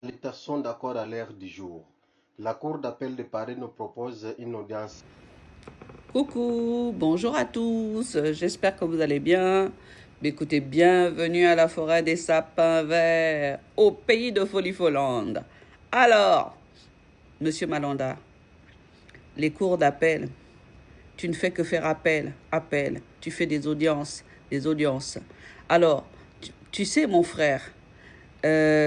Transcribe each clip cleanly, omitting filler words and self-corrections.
L'État sont d'accord à l'heure du jour. La Cour d'appel de Paris nous propose une audience. Coucou, bonjour à tous, j'espère que vous allez bien. Écoutez, bienvenue à la forêt des sapins verts, au pays de Folie-Folande. Alors, monsieur Malanda, les cours d'appel, tu ne fais que faire appel, tu fais des audiences. Alors, tu sais mon frère,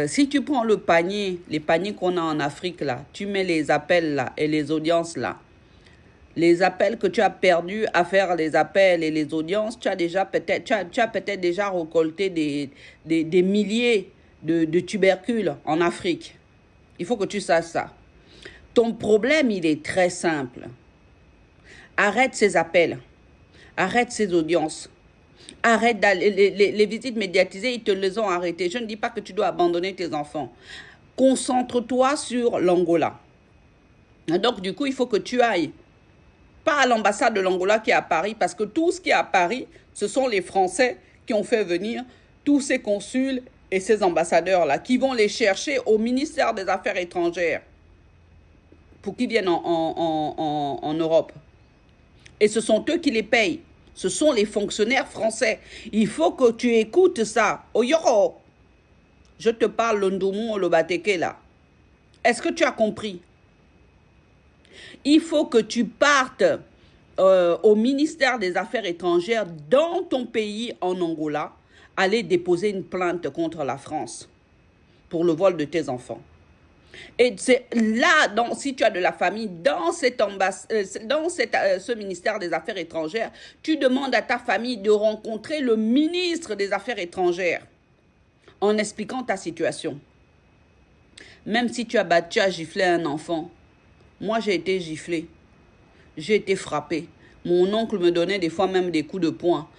si tu prends le panier, les paniers qu'on a en Afrique là, tu mets les appels là et les audiences là, les appels que tu as perdus à faire les appels et les audiences, tu as peut-être déjà récolté des milliers de tubercules en Afrique. Il faut que tu saches ça. Ton problème, il est très simple. Arrête ces appels. Arrête ces audiences. Arrête les visites médiatisées, ils te les ont arrêtées. Je ne dis pas que tu dois abandonner tes enfants. Concentre-toi sur l'Angola. Donc, du coup, il faut que tu ailles pas à l'ambassade de l'Angola qui est à Paris, parce que tout ce qui est à Paris, ce sont les Français qui ont fait venir tous ces consuls et ces ambassadeurs-là, qui vont les chercher au ministère des Affaires étrangères pour qu'ils viennent en Europe. Et ce sont eux qui les payent. Ce sont les fonctionnaires français. Il faut que tu écoutes ça. Oyoro, je te parle le Ndoumou le Bateke là. Est-ce que tu as compris? Il faut que tu partes au ministère des Affaires étrangères dans ton pays en Angola, aller déposer une plainte contre la France pour le vol de tes enfants. Et c'est là, si tu as de la famille, dans ce ministère des Affaires étrangères, tu demandes à ta famille de rencontrer le ministre des Affaires étrangères en expliquant ta situation. Même si tu as giflé un enfant, moi j'ai été giflé, j'ai été frappé. Mon oncle me donnait des fois même des coups de poing.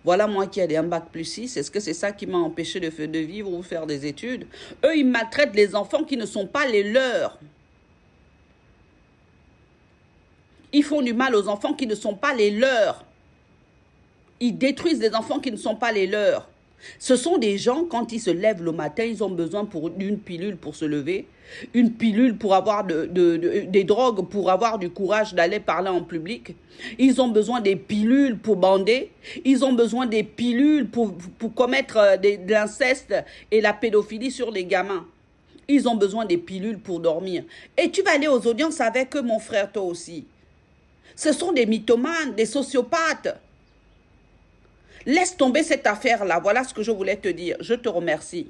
Voilà moi qui ai un bac+6. Est-ce que c'est ça qui m'a empêché de vivre ou faire des études? Eux, ils maltraitent les enfants qui ne sont pas les leurs. Ils font du mal aux enfants qui ne sont pas les leurs. Ils détruisent des enfants qui ne sont pas les leurs. Ce sont des gens, quand ils se lèvent le matin, ils ont besoin d'une pilule pour se lever, une pilule pour avoir des drogues, pour avoir du courage d'aller parler en public. Ils ont besoin des pilules pour bander. Ils ont besoin des pilules pour commettre de l'inceste et la pédophilie sur les gamins. Ils ont besoin des pilules pour dormir. Et tu vas aller aux audiences avec eux, mon frère, toi aussi. Ce sont des mythomanes, des sociopathes. Laisse tomber cette affaire-là. Voilà ce que je voulais te dire. Je te remercie.